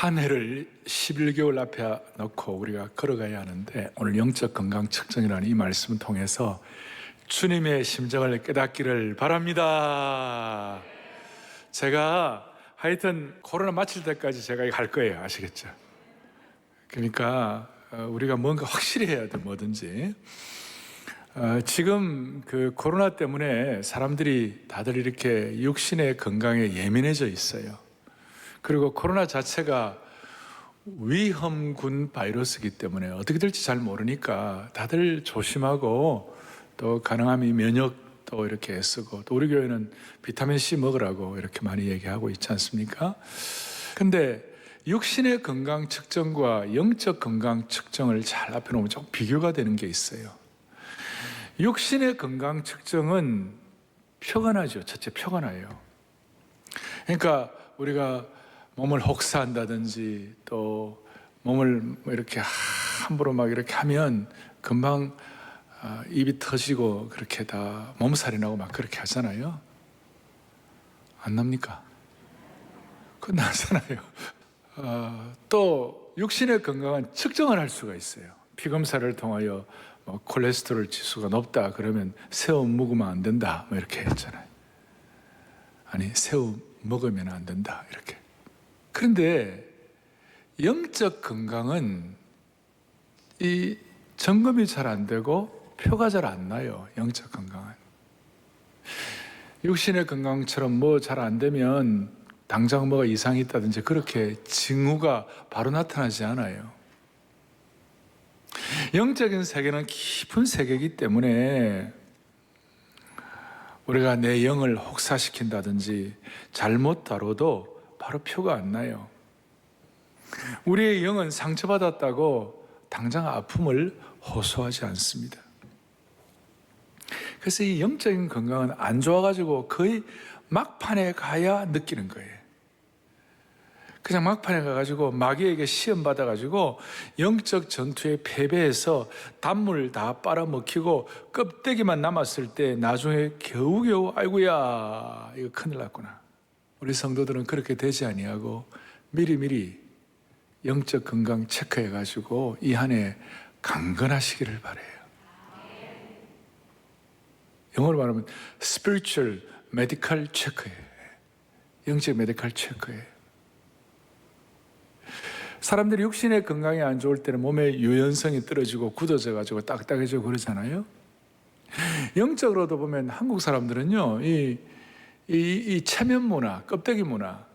한 해를 11개월 앞에 놓고 우리가 걸어가야 하는데, 오늘 영적 건강 측정이라는 이 말씀을 통해서 주님의 심정을 깨닫기를 바랍니다. 제가 하여튼 코로나 마칠 때까지 제가 이거 할 거예요. 아시겠죠? 그러니까 우리가 뭔가 확실히 해야 돼, 뭐든지. 지금 그 코로나 때문에 사람들이 다들 이렇게 육신의 건강에 예민해져 있어요. 그리고 코로나 자체가 위험군 바이러스이기 때문에 어떻게 될지 잘 모르니까 다들 조심하고, 또 가능하면 면역도 이렇게 쓰고, 또 우리 교회는 비타민C 먹으라고 이렇게 많이 얘기하고 있지 않습니까? 근데 육신의 건강 측정과 영적 건강 측정을 잘 앞에 놓으면 좀 비교가 되는 게 있어요. 육신의 건강 측정은 표가 나죠. 첫째, 표가 나요. 그러니까 우리가 몸을 혹사한다든지, 또 몸을 이렇게 함부로 막 이렇게 하면 금방 입이 터지고 그렇게 다 몸살이 나고 막 그렇게 하잖아요. 안 납니까? 그건 나잖아요. 또 육신의 건강은 측정을 할 수가 있어요. 피검사를 통하여 콜레스테롤 지수가 높다 그러면 새우 먹으면 안 된다 뭐 이렇게 했잖아요. 아니, 새우 먹으면 안 된다 이렇게. 그런데 영적 건강은 이 점검이 잘 안 되고 표가 잘 안 나요. 영적 건강은. 육신의 건강처럼 뭐 잘 안 되면 당장 뭐가 이상이 있다든지 그렇게 징후가 바로 나타나지 않아요. 영적인 세계는 깊은 세계이기 때문에 우리가 내 영을 혹사시킨다든지 잘못 다뤄도 바로 표가 안 나요. 우리의 영은 상처받았다고 당장 아픔을 호소하지 않습니다. 그래서 이 영적인 건강은 안 좋아가지고 거의 막판에 가야 느끼는 거예요. 그냥 막판에 가가지고 마귀에게 시험 받아가지고 영적 전투에 패배해서 단물 다 빨아먹히고 껍데기만 남았을 때 나중에 겨우겨우 아이고야 이거 큰일 났구나. 우리 성도들은 그렇게 되지 아니하고 미리미리 영적 건강 체크해가지고 이 한 해 강건하시기를 바라요. 영어로 말하면 spiritual medical check예요. 영적 메디컬 체크예요. 사람들이 육신의 건강이 안 좋을 때는 몸의 유연성이 떨어지고 굳어져가지고 딱딱해지고 그러잖아요. 영적으로도 보면 한국 사람들은요, 이 체면 문화, 껍데기 문화,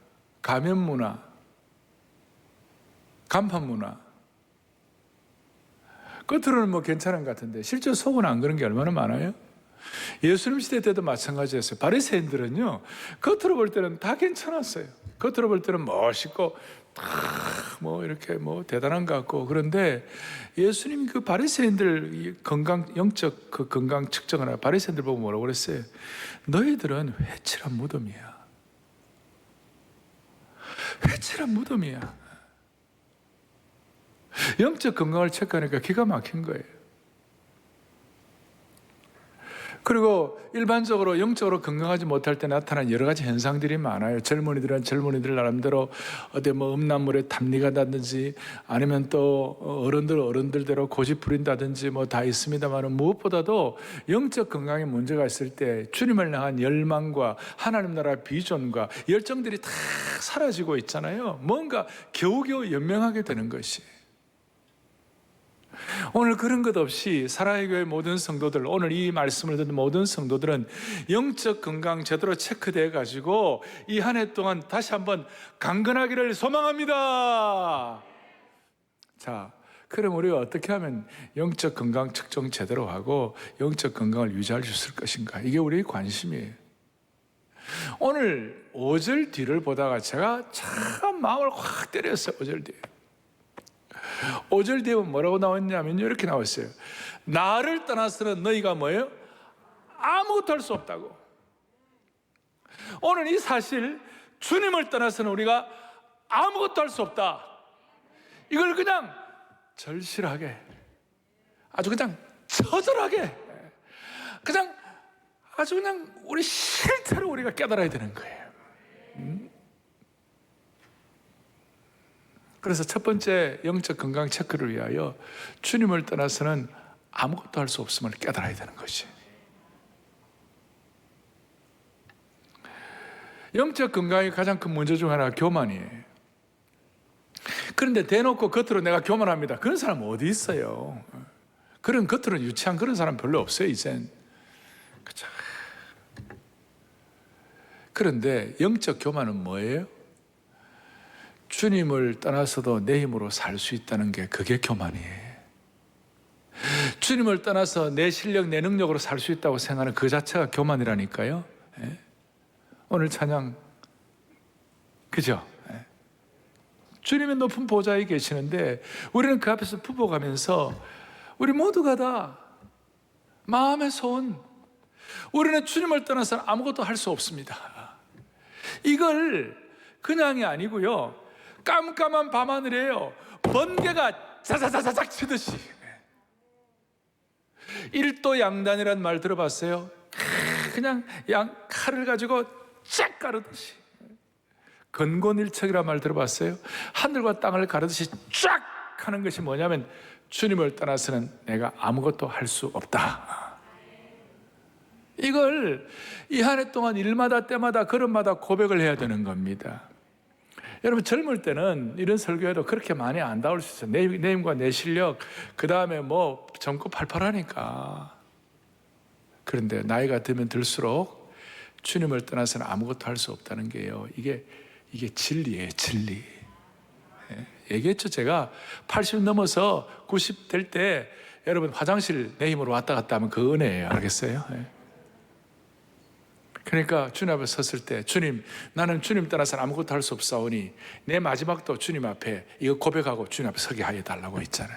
가면 문화, 간판 문화, 겉으로는 뭐 괜찮은 것 같은데 실제 속은 안 그런 게 얼마나 많아요? 예수님 시대 때도 마찬가지였어요. 바리새인들은요, 겉으로 볼 때는 다 괜찮았어요. 겉으로 볼 때는 멋있고 뭐 이렇게 뭐 대단한 것 같고. 그런데 예수님이 그 바리새인들 건강, 영적 그 건강 측정을 하고 바리새인들 보고 뭐라고 그랬어요? 너희들은 회칠한 무덤이야. 회칠한 무덤이야. 영적 건강을 체크하니까 기가 막힌 거예요. 그리고 일반적으로 영적으로 건강하지 못할 때 나타나는 여러 가지 현상들이 많아요. 젊은이들은 젊은이들 나름대로 어디 뭐 음란물에 탐닉가 나든지, 아니면 또 어른들대로 고집 부린다든지 뭐 다 있습니다만, 무엇보다도 영적 건강에 문제가 있을 때 주님을 향한 열망과 하나님 나라 비전과 열정들이 다 사라지고 있잖아요. 뭔가 겨우겨우 연명하게 되는 것이. 오늘 그런 것 없이 사랑의 교회 모든 성도들, 오늘 이 말씀을 듣는 모든 성도들은 영적 건강 제대로 체크되어 가지고 이 한 해 동안 다시 한번 강건하기를 소망합니다. 자, 그럼 우리가 어떻게 하면 영적 건강 측정 제대로 하고 영적 건강을 유지할 수 있을 것인가? 이게 우리의 관심이에요. 오늘 5절 뒤를 보다가 제가 참 마음을 확 때렸어요. 5절 뒤에. 5절 뒤에 뭐라고 나왔냐면 이렇게 나왔어요. 나를 떠나서는 너희가 뭐예요? 아무것도 할 수 없다고. 오늘 이 사실, 주님을 떠나서는 우리가 아무것도 할 수 없다, 이걸 그냥 절실하게, 아주 그냥 처절하게, 그냥 아주 그냥 우리 실체로 우리가 깨달아야 되는 거예요. 그래서 첫 번째 영적 건강 체크를 위하여 주님을 떠나서는 아무것도 할 수 없음을 깨달아야 되는 것이. 영적 건강의 가장 큰 문제 중 하나가 교만이에요. 그런데 대놓고 겉으로 내가 교만합니다, 그런 사람 어디 있어요? 그런 겉으로 유치한 그런 사람 별로 없어요 이젠. 그쵸? 그런데 영적 교만은 뭐예요? 주님을 떠나서도 내 힘으로 살 수 있다는 게, 그게 교만이에요. 주님을 떠나서 내 실력, 내 능력으로 살 수 있다고 생각하는 그 자체가 교만이라니까요. 예? 오늘 찬양, 그죠? 예. 주님의 높은 보좌에 계시는데 우리는 그 앞에서 부복하면서 우리 모두가 다 마음의 소원, 우리는 주님을 떠나서는 아무것도 할 수 없습니다. 이걸 그냥이 아니고요, 깜깜한 밤하늘에요 번개가 자자자자작 치듯이, 1도 양단이란 말 들어봤어요? 그냥 칼을 가지고 쫙 가르듯이. 건곤일척이란 말 들어봤어요? 하늘과 땅을 가르듯이 쫙 하는 것이 뭐냐면 주님을 떠나서는 내가 아무것도 할 수 없다. 이걸 이 한 해 동안 일마다 때마다 걸음마다 고백을 해야 되는 겁니다. 여러분, 젊을 때는 이런 설교해도 그렇게 많이 안 닿을 수 있어요. 내 힘과 내 실력, 그 다음에 뭐 젊고 팔팔하니까. 그런데 나이가 들면 들수록 주님을 떠나서는 아무것도 할 수 없다는 게요, 이게 진리예요, 진리. 얘기했죠, 제가 80 넘어서 90 될 때 여러분 화장실 내 힘으로 왔다 갔다 하면 그 은혜예요, 알겠어요? 그러니까 주님 앞에 섰을 때, 주님, 나는 주님 떠나서는 아무것도 할 수 없사오니 내 마지막도 주님 앞에 이거 고백하고 주님 앞에 서게 하여 달라고 했잖아요.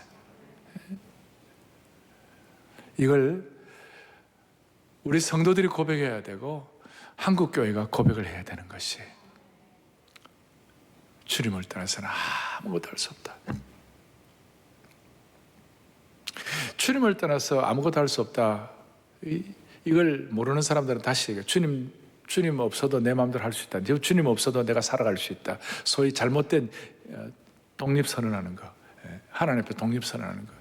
이걸 우리 성도들이 고백해야 되고 한국교회가 고백을 해야 되는 것이, 주님을 떠나서는 아무것도 할 수 없다. 주님을 떠나서 아무것도 할 수 없다, 이걸 모르는 사람들은 다시 얘기해요. 주님 없어도 내 마음대로 할 수 있다. 주님 없어도 내가 살아갈 수 있다. 소위 잘못된 독립선언하는 거, 하나님 앞에 독립선언하는 거.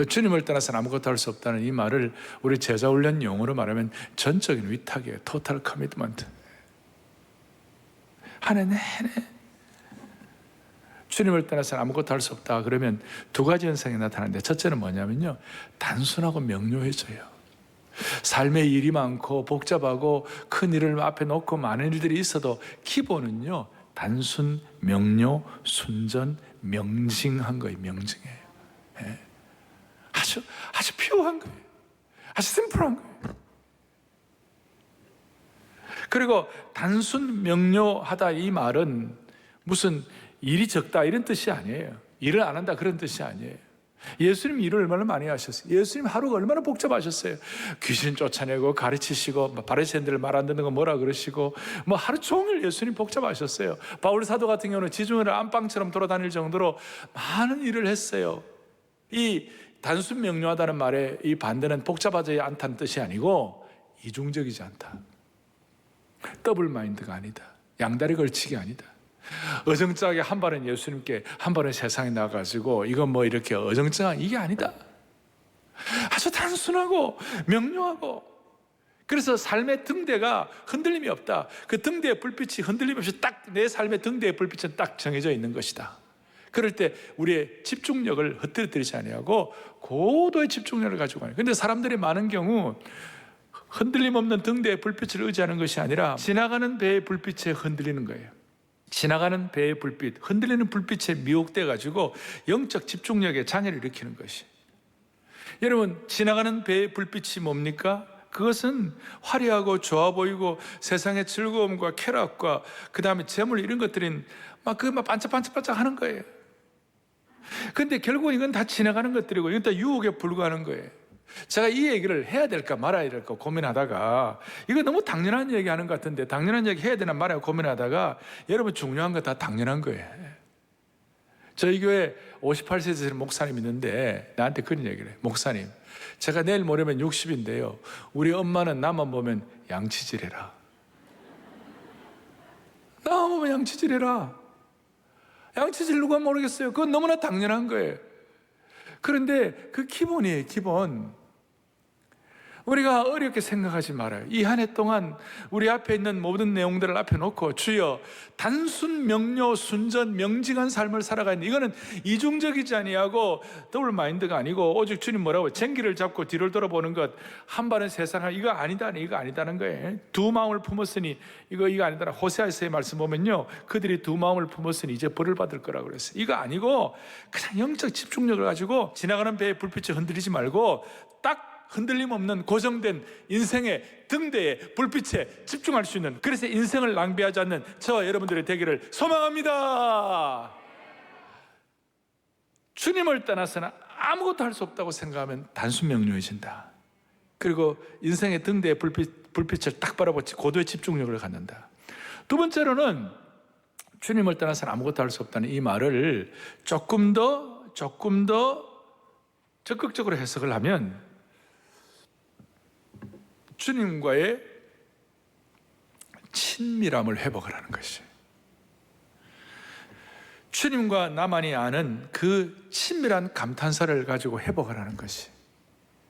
주님을 떠나서는 아무것도 할 수 없다는 이 말을 우리 제자훈련 용어로 말하면 전적인 위탁이에요. 토탈 커미트먼트. 한 해 내내 주님을 떠나서는 아무것도 할 수 없다 그러면 두 가지 현상이 나타나는데, 첫째는 뭐냐면요, 단순하고 명료해져요. 삶에 일이 많고 복잡하고 큰 일을 앞에 놓고 많은 일들이 있어도 기본은요, 단순, 명료, 순전, 명징한 거예요. 명징해요. 아주 피오한 거예요. 아주 심플한 거예요. 그리고 단순, 명료하다, 이 말은 무슨 일이 적다 이런 뜻이 아니에요. 일을 안 한다 그런 뜻이 아니에요. 예수님 일을 얼마나 많이 하셨어요. 예수님 하루가 얼마나 복잡하셨어요. 귀신 쫓아내고 가르치시고, 바리새인들 말 안 듣는 거 뭐라 그러시고, 뭐 하루 종일 예수님 복잡하셨어요. 바울 사도 같은 경우는 지중해를 안방처럼 돌아다닐 정도로 많은 일을 했어요. 이 단순 명료하다는 말의 이 반대는 복잡하지 않다는 뜻이 아니고 이중적이지 않다, 더블 마인드가 아니다, 양다리 걸치기 아니다. 어정쩡하게 한 발은 예수님께 한 발은 세상에 나가지고 이건 뭐 이렇게 어정쩡한 이게 아니다. 아주 단순하고 명료하고, 그래서 삶의 등대가 흔들림이 없다. 그 등대의 불빛이 흔들림 없이 딱 내 삶의 등대의 불빛은 딱 정해져 있는 것이다. 그럴 때 우리의 집중력을 흩뜨리지 아니하고 고도의 집중력을 가지고 가요. 그런데 사람들이 많은 경우 흔들림 없는 등대의 불빛을 의지하는 것이 아니라 지나가는 배의 불빛에 흔들리는 거예요. 지나가는 배의 불빛, 흔들리는 불빛에 미혹돼 가지고 영적 집중력에 장애를 일으키는 것이. 여러분, 지나가는 배의 불빛이 뭡니까? 그것은 화려하고 좋아 보이고 세상의 즐거움과 쾌락과 그 다음에 재물 이런 것들은 막 반짝반짝반짝 하는 거예요. 근데 결국은 이건 다 지나가는 것들이고 이건 다 유혹에 불과하는 거예요. 제가 이 얘기를 해야 될까 말아야 될까 고민하다가, 이거 너무 당연한 얘기 하는 것 같은데 당연한 얘기 해야 되나 말아야 고민하다가, 여러분 중요한 거 다 당연한 거예요. 저희 교회 58세 되시는 목사님 있는데 나한테 그런 얘기를 해요. 목사님, 제가 내일 모레면 60인데요 우리 엄마는 나만 보면 양치질해라. 나만 보면 양치질해라. 양치질 누가 모르겠어요? 그건 너무나 당연한 거예요. 그런데 그 기본이에요, 기본. 우리가 어렵게 생각하지 말아요. 이 한 해 동안 우리 앞에 있는 모든 내용들을 앞에 놓고 주여 단순 명료 순전 명징한 삶을 살아가는, 이거는 이중적이지 아니하고 더블 마인드가 아니고 오직 주님 뭐라고 쟁기를 잡고 뒤를 돌아보는 것, 한 발은 세상을 이거 아니다는 거예요. 두 마음을 품었으니 이거 아니다라. 호세아서의 말씀 보면요, 그들이 두 마음을 품었으니 이제 벌을 받을 거라고 그랬어요. 이거 아니고 그냥 영적 집중력을 가지고 지나가는 배의 불빛을 흔들리지 말고 딱 흔들림 없는 고정된 인생의 등대에 불빛에 집중할 수 있는, 그래서 인생을 낭비하지 않는 저와 여러분들의 되기를 소망합니다. 주님을 떠나서는 아무것도 할 수 없다고 생각하면 단순 명료해진다. 그리고 인생의 등대에 불빛을 딱 바라보지 고도의 집중력을 갖는다. 두 번째로는 주님을 떠나서는 아무것도 할 수 없다는 이 말을 조금 더 적극적으로 해석을 하면 주님과의 친밀함을 회복을 하는 것이, 주님과 나만이 아는 그 친밀한 감탄사를 가지고 회복을 하는 것이,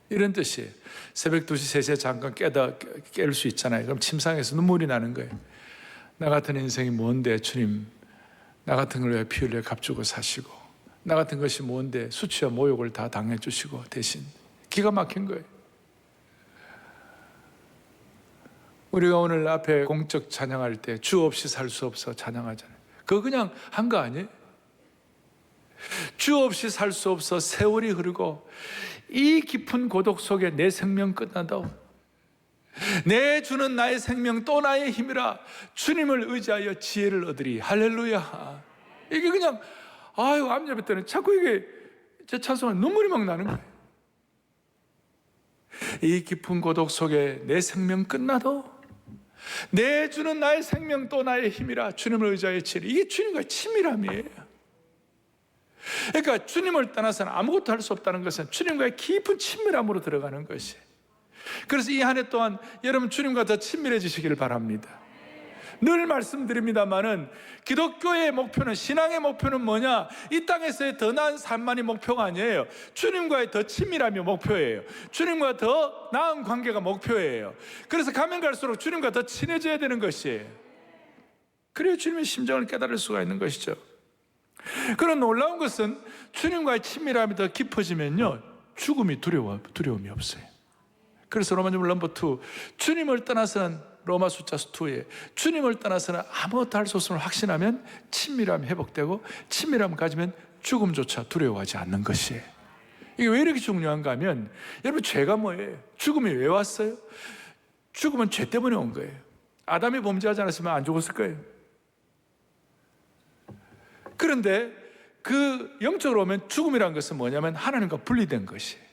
이런 뜻이에요. 새벽 2시, 3시에 잠깐 깰 수 있잖아요. 그럼 침상에서 눈물이 나는 거예요. 나 같은 인생이 뭔데 주님, 나 같은 걸 왜 피 흘려 값주고 사시고, 나 같은 것이 뭔데 수치와 모욕을 다 당해주시고 대신. 기가 막힌 거예요. 우리가 오늘 앞에 공적 찬양할 때 주 없이 살 수 없어 찬양하잖아요. 그거 그냥 한 거 아니에요? 주 없이 살 수 없어 세월이 흐르고 이 깊은 고독 속에 내 생명 끝난다고, 내 주는 나의 생명 또 나의 힘이라 주님을 의지하여 지혜를 얻으리. 할렐루야. 이게 그냥 암예배 때는 자꾸 이게 제 찬송에 눈물이 막 나는 거예요. 이 깊은 고독 속에 내 생명 끝나도 내 주는 나의 생명 또 나의 힘이라 주님을 의지하여 지혜를. 이게 주님과의 친밀함이에요. 그러니까 주님을 떠나서는 아무것도 할 수 없다는 것은 주님과의 깊은 친밀함으로 들어가는 것이. 그래서 이 한 해 동안 여러분 주님과 더 친밀해지시기를 바랍니다. 늘 말씀드립니다마는 기독교의 목표는, 신앙의 목표는 뭐냐? 이 땅에서의 더 나은 삶만이 목표가 아니에요. 주님과의 더 친밀함이 목표예요. 주님과 더 나은 관계가 목표예요. 그래서 가면 갈수록 주님과 더 친해져야 되는 것이에요. 그래야 주님의 심정을 깨달을 수가 있는 것이죠. 그런 놀라운 것은 주님과의 친밀함이 더 깊어지면요, 죽음이 두려움이 없어요. 그래서 로마서 넘버 2, 주님을 떠나서는, 로마 숫자 2에 주님을 떠나서는 아무것도 할 수 없음을 확신하면 친밀함이 회복되고, 친밀함을 가지면 죽음조차 두려워하지 않는 것이에요. 이게 왜 이렇게 중요한가 하면, 여러분 죄가 뭐예요? 죽음이 왜 왔어요? 죽음은 죄 때문에 온 거예요. 아담이 범죄하지 않았으면 안 죽었을 거예요. 그런데 그 영적으로 오면 죽음이라는 것은 뭐냐면 하나님과 분리된 것이에요.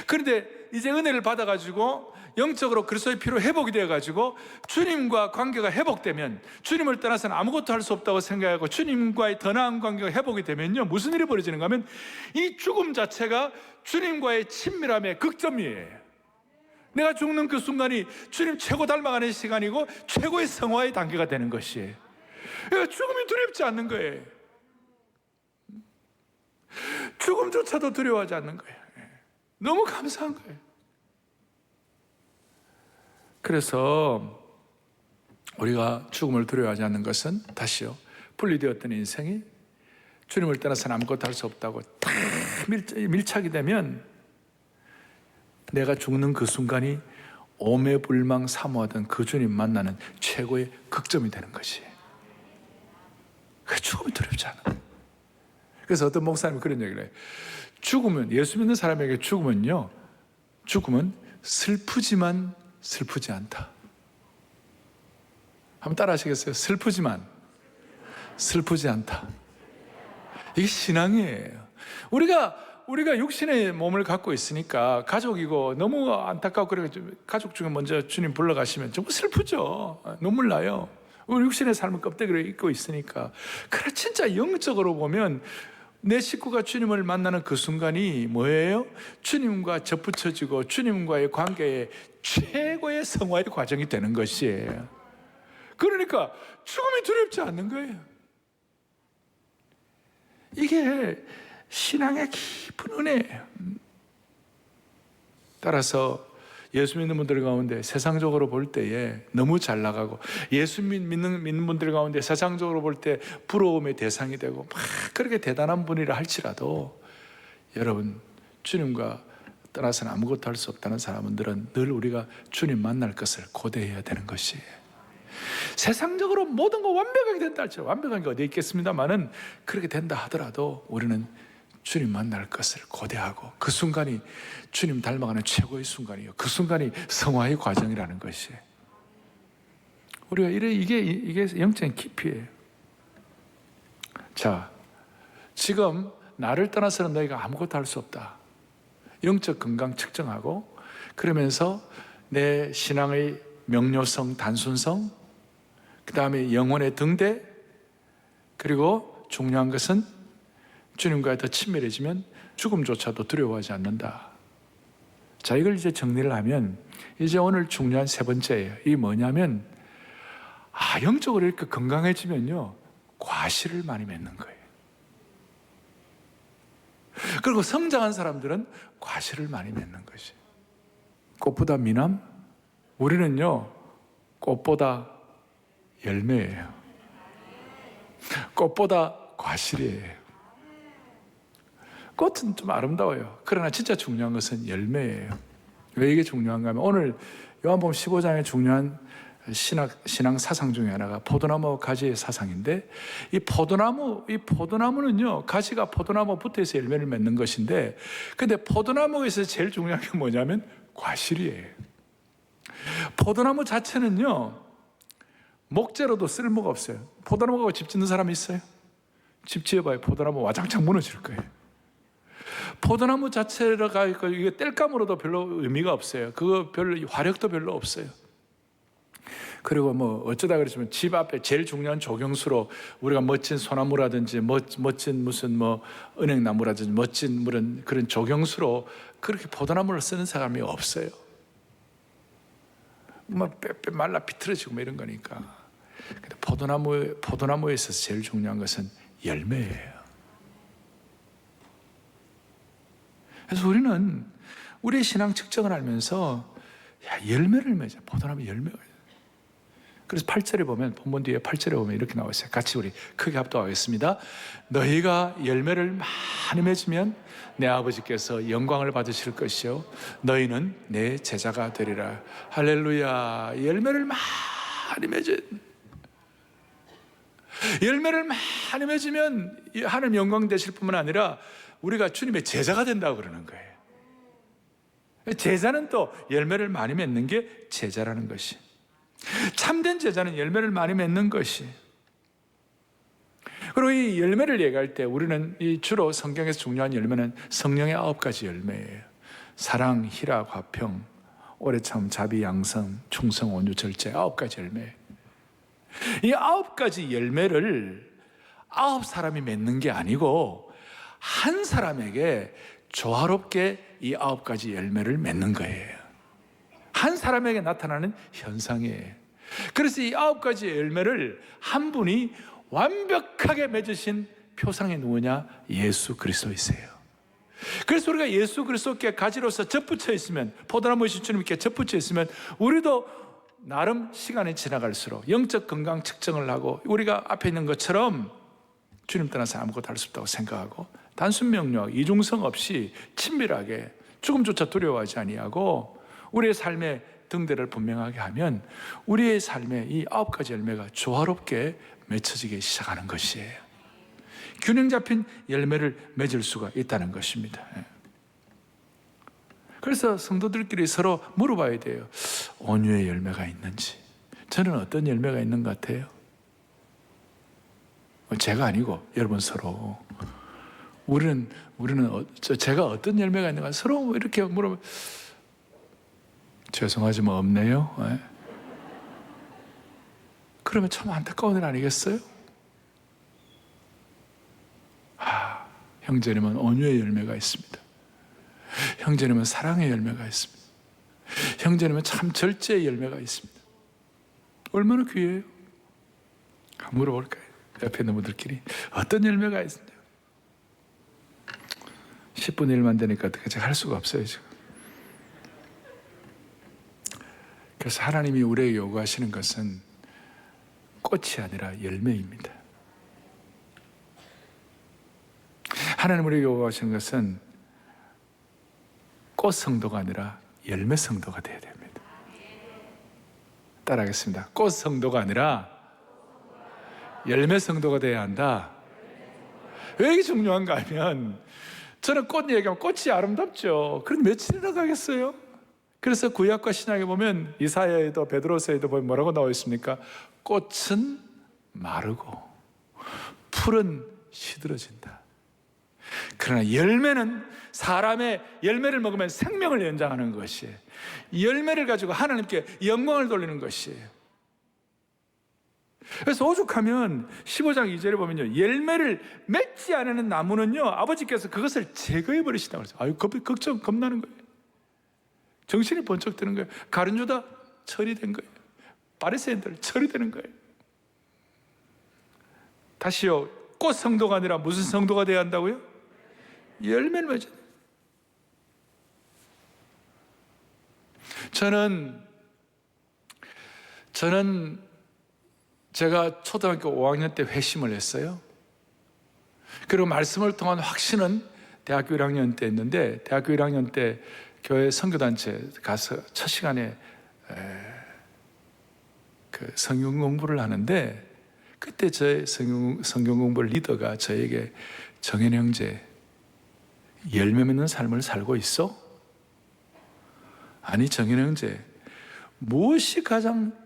그런데 이제 은혜를 받아가지고 영적으로 그리스도의 피로 회복이 되어가지고 주님과 관계가 회복되면, 주님을 떠나서는 아무것도 할 수 없다고 생각하고 주님과의 더 나은 관계가 회복이 되면요, 무슨 일이 벌어지는가 하면 이 죽음 자체가 주님과의 친밀함의 극점이에요. 내가 죽는 그 순간이 주님 최고 닮아가는 시간이고 최고의 성화의 단계가 되는 것이에요. 그러니까 죽음이 두렵지 않는 거예요. 죽음조차도 두려워하지 않는 거예요. 너무 감사한 거예요. 그래서 우리가 죽음을 두려워하지 않는 것은, 다시요, 분리되었던 인생이 주님을 떠나서는 아무것도 할 수 없다고 다 밀착이 되면 내가 죽는 그 순간이 오매불망 사모하던 그 주님 만나는 최고의 극점이 되는 것이에요. 그 죽음이 두렵지 않아. 그래서 어떤 목사님이 그런 얘기를 해요. 죽으면, 예수 믿는 사람에게 죽으면 슬프지만 슬프지 않다. 한번 따라 하시겠어요? 슬프지만 슬프지 않다. 이게 신앙이에요. 우리가 육신의 몸을 갖고 있으니까 가족이고 너무 안타깝고, 그래가지고 가족 중에 먼저 주님 불러가시면 정말 슬프죠. 눈물 나요. 우리 육신의 삶을 껍데기로 입고 있으니까. 그래, 진짜 영적으로 보면 내 식구가 주님을 만나는 그 순간이 뭐예요? 주님과 접붙여지고 주님과의 관계의 최고의 성화의 과정이 되는 것이에요. 그러니까 죽음이 두렵지 않는 거예요. 이게 신앙의 깊은 은혜예요. 따라서 예수 믿는 분들 가운데 세상적으로 볼 때에 너무 잘 나가고, 예수 믿는 분들 가운데 세상적으로 볼 때 부러움의 대상이 되고 막 그렇게 대단한 분이라 할지라도, 여러분, 주님과 떠나서는 아무것도 할 수 없다는 사람들은 늘 우리가 주님 만날 것을 고대해야 되는 것이에요. 세상적으로 모든 거 완벽하게 된다 할지라도, 완벽한 게 어디 있겠습니다만은 그렇게 된다 하더라도 우리는 주님 만날 것을 고대하고, 그 순간이 주님 닮아가는 최고의 순간이요, 그 순간이 성화의 과정이라는 것이에요. 우리가 이게 영적인 깊이에요. 자, 지금 나를 떠나서는 너희가 아무것도 할 수 없다. 영적 건강 측정하고, 그러면서 내 신앙의 명료성, 단순성, 그 다음에 영혼의 등대, 그리고 중요한 것은 주님과 더 친밀해지면 죽음조차도 두려워하지 않는다. 자, 이걸 이제 정리를 하면 이제 오늘 중요한 세 번째예요. 이게 뭐냐면, 영적으로 이렇게 건강해지면요, 과실을 많이 맺는 거예요. 그리고 성장한 사람들은 과실을 많이 맺는 것이에요. 꽃보다 미남? 우리는요, 꽃보다 열매예요. 꽃보다 과실이에요. 꽃은 좀 아름다워요. 그러나 진짜 중요한 것은 열매예요. 왜 이게 중요한가 하면, 오늘 요한복음 15장의 중요한 신앙 사상 중에 하나가 포도나무 가지의 사상인데, 이 포도나무는요, 가지가 포도나무 붙어서 열매를 맺는 것인데, 근데 포도나무에서 제일 중요한 게 뭐냐면 과실이에요. 포도나무 자체는요, 목재로도 쓸모가 없어요. 포도나무하고 집 짓는 사람이 있어요? 집 지어봐요. 포도나무 와장창 무너질 거예요. 포도나무 자체가 이게 땔감으로도 별로 의미가 없어요. 그거 별로 화력도 별로 없어요. 그리고 뭐 어쩌다 그러시면 집 앞에 제일 중요한 조경수로 우리가 멋진 소나무라든지 멋진 무슨 뭐 은행나무라든지 멋진 그런 조경수로 그렇게 포도나무를 쓰는 사람이 없어요. 뭐 빼빼 말라 비틀어지고 뭐 이런 거니까. 근데 포도나무에 있어서 제일 중요한 것은 열매예요. 그래서 우리는 우리의 신앙 측정을 알면서 열매를 맺어. 포도나무 열매가. 그래서 8절에 보면, 본문 뒤에 8절에 보면 이렇게 나와 있어요. 같이 우리 크게 합독하겠습니다. 너희가 열매를 많이 맺으면 내 아버지께서 영광을 받으실 것이요, 너희는 내 제자가 되리라. 할렐루야. 열매를 많이 맺으면 하나님 영광 되실 뿐만 아니라 우리가 주님의 제자가 된다고 그러는 거예요. 제자는 또 열매를 많이 맺는 게 제자라는 것이. 참된 제자는 열매를 많이 맺는 것이. 그리고 이 열매를 얘기할 때 우리는 주로 성경에서 중요한 열매는 성령의 9가지 열매예요. 사랑, 희락, 화평, 오래 참, 자비, 양성, 충성, 온유, 절제, 9가지 열매. 이 9가지 열매를 9사람이 맺는 게 아니고 한 사람에게 조화롭게 이 9가지 열매를 맺는 거예요. 한 사람에게 나타나는 현상이에요. 그래서 이 9가지 열매를 한 분이 완벽하게 맺으신 표상이 누구냐? 예수 그리스도이세요. 그래서 우리가 예수 그리스도께 가지로서 접붙여 있으면, 포도나무이신 주님께 접붙여 있으면, 우리도 나름 시간이 지나갈수록 영적 건강 측정을 하고, 우리가 앞에 있는 것처럼 주님 떠나서 아무것도 할 수 없다고 생각하고, 단순 명령, 이중성 없이 친밀하게 죽음조차 두려워하지 아니하고 우리의 삶의 등대를 분명하게 하면 우리의 삶에 이 9가지 열매가 조화롭게 맺혀지기 시작하는 것이에요. 균형 잡힌 열매를 맺을 수가 있다는 것입니다. 그래서 성도들끼리 서로 물어봐야 돼요. 온유의 열매가 있는지. 저는 어떤 열매가 있는 것 같아요? 제가 아니고 여러분 서로. 우리는 제가 어떤 열매가 있는가 서로 이렇게 물어보면, 죄송하지만 없네요. 네. 그러면 참 안타까운 일 아니겠어요? 형제님은 온유의 열매가 있습니다. 형제님은 사랑의 열매가 있습니다. 형제님은 참 절제의 열매가 있습니다. 얼마나 귀해요? 물어볼까요? 옆에 있는 분들끼리 어떤 열매가 있습니다. 10분의 1만 되니까 어떻게 할 수가 없어요 지금. 그래서 하나님이 우리에게 요구하시는 것은 꽃이 아니라 열매입니다. 하나님 우리에게 요구하시는 것은 꽃 성도가 아니라 열매 성도가 되어야 됩니다. 따라하겠습니다. 꽃 성도가 아니라 열매 성도가 되어야 한다. 왜 이게 중요한가 하면, 저는 꽃 얘기하면 꽃이 아름답죠. 그런데 며칠이나 가겠어요? 그래서 구약과 신약에 보면, 이사야에도 베드로서에도 보면 뭐라고 나와 있습니까? 꽃은 마르고 풀은 시들어진다. 그러나 열매는, 사람의 열매를 먹으면 생명을 연장하는 것이에요. 열매를 가지고 하나님께 영광을 돌리는 것이에요. 그래서 오죽하면 15장 2절에 보면요, 열매를 맺지 않는 나무는요, 아버지께서 그것을 제거해 버리신다고 그랬어요. 아유, 걱정, 겁나는 거예요. 정신이 번쩍 드는 거예요. 가룟유다 처리된 거예요. 바리새인들 처리되는 거예요. 다시요, 꽃 성도가 아니라 무슨 성도가 되어야 한다고요? 열매를 맺어야 돼요. 저는 제가 초등학교 5학년 때 회심을 했어요. 그리고 말씀을 통한 확신은 대학교 1학년 때 했는데, 대학교 1학년 때 교회 선교단체 가서 첫 시간에 그 성경 공부를 하는데, 그때 저의 성경 공부 리더가 저에게, 정현 형제, 열매 맺는 삶을 살고 있어? 아니 정현 형제, 무엇이 가장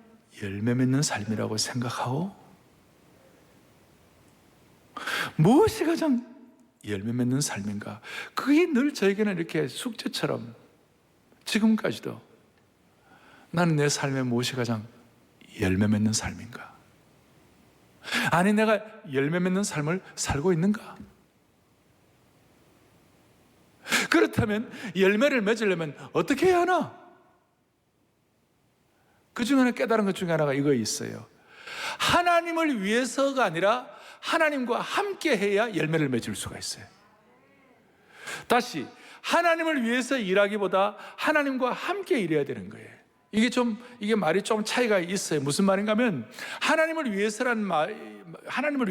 열매 맺는 삶이라고 생각하오? 무엇이 가장 열매 맺는 삶인가? 그게 늘 저에게는 이렇게 숙제처럼, 지금까지도 나는 내 삶에 무엇이 가장 열매 맺는 삶인가? 아니 내가 열매 맺는 삶을 살고 있는가? 그렇다면 열매를 맺으려면 어떻게 해야 하나? 그 중에 하나, 깨달은 것 중에 하나가 이거 있어요. 하나님을 위해서가 아니라 하나님과 함께 해야 열매를 맺을 수가 있어요. 다시, 하나님을 위해서 일하기보다 하나님과 함께 일해야 되는 거예요. 이게 말이 좀 차이가 있어요. 무슨 말인가 하면, 하나님을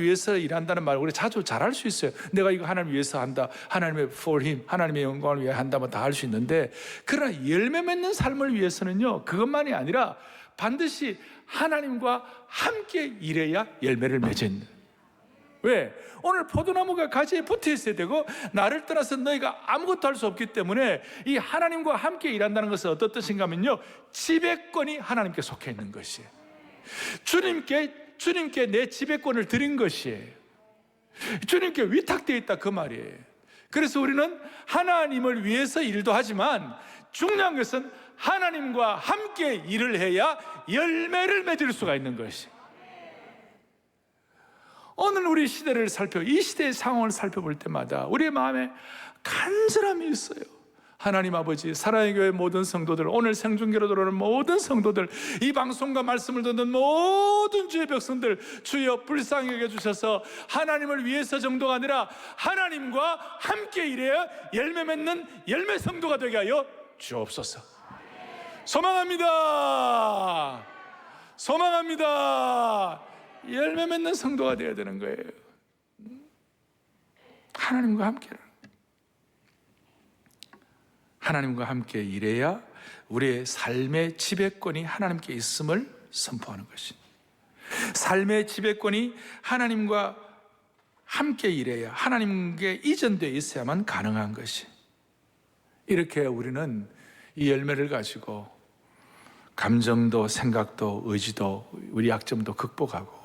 위해서 일한다는 말 우리 자주 잘할 수 있어요. 내가 이거 하나님을 위해서 한다, 하나님의 for him, 하나님의 영광을 위해 한다면 다 할 수 있는데, 그러나 열매 맺는 삶을 위해서는요, 그것만이 아니라 반드시 하나님과 함께 일해야 열매를 맺은. 왜? 오늘 포도나무가 가지에 붙어 있어야 되고, 나를 떠나서 너희가 아무것도 할 수 없기 때문에 이 하나님과 함께 일한다는 것은 어떤 뜻인가 하면요, 지배권이 하나님께 속해 있는 것이에요. 주님께 내 지배권을 드린 것이에요. 주님께 위탁되어 있다, 그 말이에요. 그래서 우리는 하나님을 위해서 일도 하지만 중요한 것은 하나님과 함께 일을 해야 열매를 맺을 수가 있는 것이에요. 오늘 우리 시대를 이 시대의 상황을 살펴볼 때마다 우리의 마음에 간절함이 있어요. 하나님 아버지, 사랑의 교회 모든 성도들, 오늘 생중계로 들어오는 모든 성도들, 이 방송과 말씀을 듣는 모든 주의 백성들, 주여 불쌍히 여겨주셔서 하나님을 위해서 정도가 아니라 하나님과 함께 일해야 열매 맺는 열매 성도가 되게 하여 주옵소서. 소망합니다. 열매 맺는 성도가 되어야 되는 거예요. 하나님과 함께, 하나님과 함께 일해야 우리의 삶의 지배권이 하나님께 있음을 선포하는 것입니다. 삶의 지배권이 하나님과 함께 일해야, 하나님께 이전되어 있어야만 가능한 것이. 이렇게 우리는 이 열매를 가지고 감정도, 생각도, 의지도, 우리 약점도 극복하고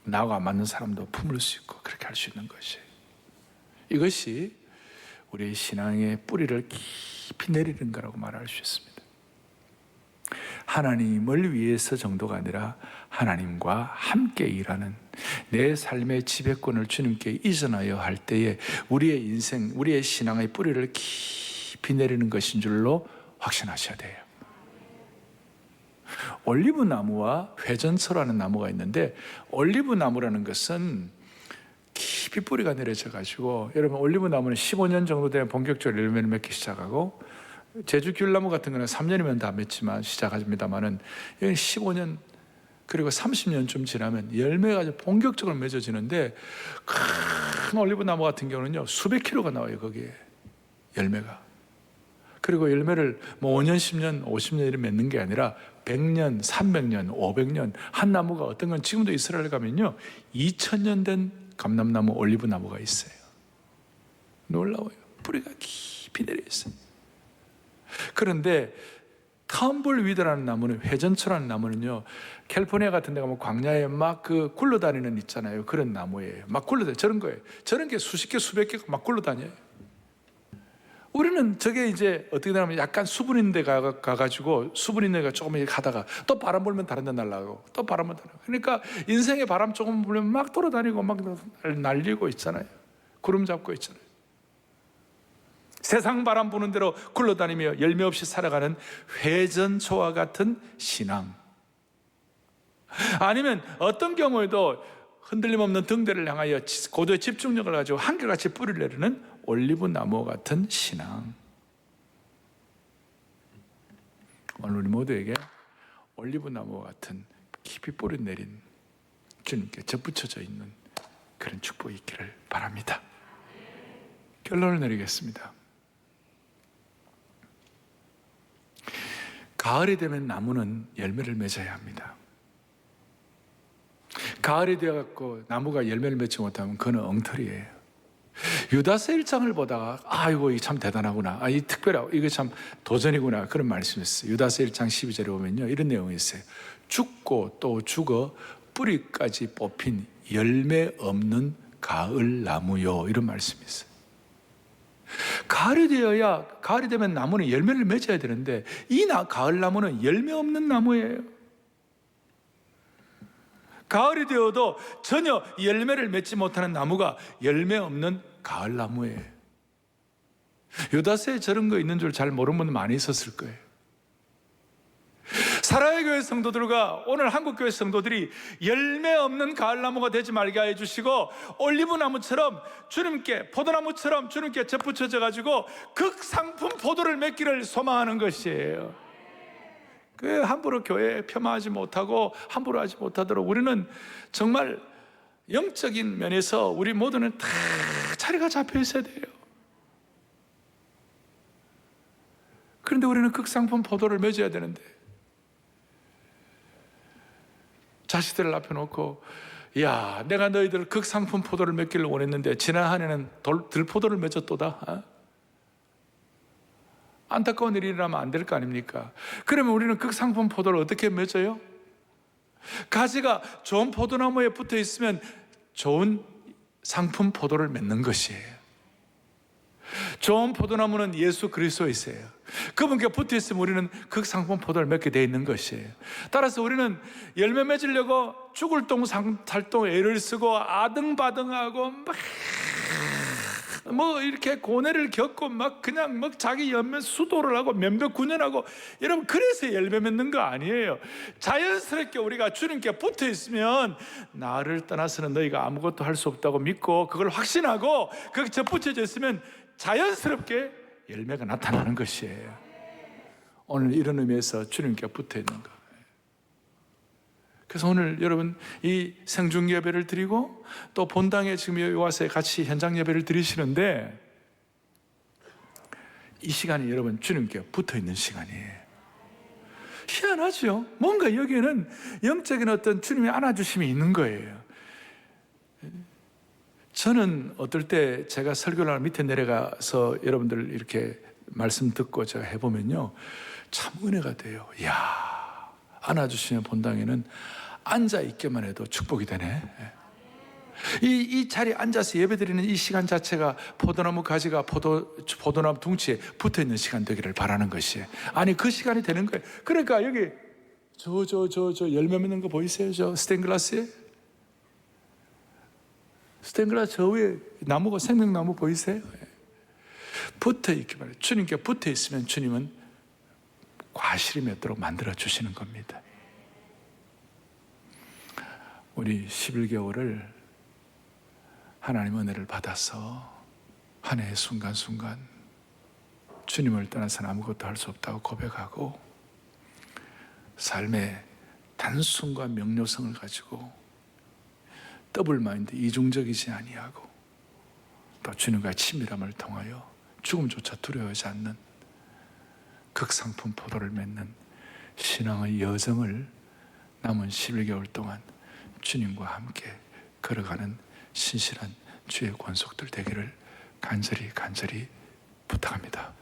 나와 맞는 사람도 품을 수 있고, 그렇게 할 수 있는 것이, 이것이 우리의 신앙의 뿌리를 깊이 내리는 거라고 말할 수 있습니다. 하나님을 위해서 정도가 아니라 하나님과 함께 일하는, 내 삶의 지배권을 주님께 이전하여 할 때에 우리의 인생, 우리의 신앙의 뿌리를 깊이 내리는 것인 줄로 확신하셔야 돼요. 올리브 나무와 회전초라는 나무가 있는데, 올리브 나무라는 것은 깊이 깊이 뿌리가 내려져 가지고, 여러분 올리브 나무는 15년 정도 되면 본격적으로 열매를 맺기 시작하고, 제주 귤나무 같은 거는 3년이면 다 맺지만 시작합니다만은, 여기 15년 그리고 30년쯤 지나면 열매가 본격적으로 맺어지는데, 큰 올리브 나무 같은 경우는요 수백 킬로가 나와요 거기에 열매가. 그리고 열매를 뭐 5년, 10년, 50년이 맺는 게 아니라 100년, 300년, 500년, 한 나무가 어떤 건 지금도 이스라엘 가면요 2000년 된 감람나무, 올리브 나무가 있어요. 놀라워요. 뿌리가 깊이 내려 있어요. 그런데 텀블위드라는 나무는, 회전초라는 나무는요 캘리포니아 같은 데 가면 광야에 막 그 굴러다니는 있잖아요. 그런 나무예요. 막 굴러다녀요. 저런 거예요. 저런 게 수십 개, 수백 개가 막 굴러다녀요. 우리는 저게 이제 어떻게 되냐면 약간 수분 있는 데 가가지고 수분 있는 데가 조금 이렇게 가다가 또 바람 불면 다른 데 날아가고 또 바람 불면 날아가고, 그러니까 인생에 바람 조금 불면 막 돌아다니고 막 날리고 있잖아요. 구름 잡고 있잖아요. 세상 바람 부는 대로 굴러다니며 열매 없이 살아가는 회전초와 같은 신앙. 아니면 어떤 경우에도 흔들림 없는 등대를 향하여 고도의 집중력을 가지고 한결같이 뿌리를 내리는 올리브 나무 같은 신앙. 오늘 우리 모두에게 올리브 나무 같은 깊이 뿌리 내린 주님께 접붙여져 있는 그런 축복이 있기를 바랍니다. 결론을 내리겠습니다. 가을이 되면 나무는 열매를 맺어야 합니다. 가을이 되어갖고 나무가 열매를 맺지 못하면 그건 엉터리예요. 유다서 1장을 보다가 아이고 이게 참 대단하구나, 이 특별하고 이게 참 도전이구나, 그런 말씀이었어요. 유다서 1장 12절에 보면요 이런 내용이 있어요. 죽고 또 죽어 뿌리까지 뽑힌 열매 없는 가을 나무요, 이런 말씀이 있어요. 가을이 되어야, 가을이 되면 나무는 열매를 맺어야 되는데 이 가을 나무는 열매 없는 나무예요. 가을이 되어도 전혀 열매를 맺지 못하는 나무가 열매 없는 가을 나무예요. 유다서에 저런 거 있는 줄 잘 모르는 분 많이 있었을 거예요. 사랑의 교회 성도들과 오늘 한국교회 성도들이 열매 없는 가을나무가 되지 말게 해주시고, 올리브나무처럼 주님께, 포도나무처럼 주님께 접붙여져 가지고 극상품 포도를 맺기를 소망하는 것이에요. 그 함부로 교회에 폄하하지 못하고 함부로 하지 못하도록 우리는 정말 영적인 면에서 우리 모두는 다 자리가 잡혀 있어야 돼요. 그런데 우리는 극상품 포도를 맺어야 되는데 자식들을 앞에 놓고, 야, 내가 너희들 극상품 포도를 맺기를 원했는데 지난 한 해는 들포도를 맺었도다. 안타까운 일이라면 안 될 거 아닙니까? 그러면 우리는 극상품 포도를 어떻게 맺어요? 가지가 좋은 포도나무에 붙어 있으면 좋은 상품 포도를 맺는 것이에요. 좋은 포도나무는 예수 그리스도이세요. 그분께 붙어 있으면 우리는 극상품 포도를 맺게 되어 있는 것이에요. 따라서 우리는 열매 맺으려고 죽을 똥 살똥 애를 쓰고 아등바등하고 뭐 이렇게 고뇌를 겪고 막 그냥 막 자기 연면 수도를 하고 면벽 군연하고, 여러분 그래서 열매 맺는 거 아니에요. 자연스럽게 우리가 주님께 붙어 있으면 나를 떠나서는 너희가 아무것도 할 수 없다고 믿고 그걸 확신하고 거기 접붙여져 있으면 자연스럽게 열매가 나타나는 것이에요. 오늘 이런 의미에서 주님께 붙어 있는 거. 그래서 오늘 여러분 이 생중 예배를 드리고 또 본당에 지금 여기 와서 같이 현장 예배를 드리시는데, 이 시간이 여러분 주님께 붙어 있는 시간이에요. 희한하죠? 뭔가 여기에는 영적인 어떤 주님의 안아주심이 있는 거예요. 저는 어떨 때 제가 설교를 하러 밑에 내려가서 여러분들 이렇게 말씀 듣고 제가 해보면요 참 은혜가 돼요. 이야, 안아주시는 본당에는 앉아있기만 해도 축복이 되네. 이 자리에 앉아서 예배드리는 이 시간 자체가 포도나무 가지가 포도나무 둥치에 붙어있는 시간 되기를 바라는 것이에요. 아니 그 시간이 되는 거예요. 그러니까 여기 저 열매 맺는 거 보이세요? 저 스테인글라스에? 스테인글라스 저 위에 나무가 생명나무 보이세요? 붙어있기만 해요. 주님께 붙어있으면 주님은 과실이 맺도록 만들어주시는 겁니다. 우리 11개월을 하나님 은혜를 받아서 한 해의 순간순간 주님을 떠나서는 아무것도 할 수 없다고 고백하고 삶의 단순과 명료성을 가지고 더블 마인드, 이중적이지 아니하고 또 주님과의 친밀함을 통하여 죽음조차 두려워하지 않는 극상품 포도를 맺는 신앙의 여정을 남은 11개월 동안 주님과 함께 걸어가는 신실한 주의 권속들 되기를 간절히 부탁합니다.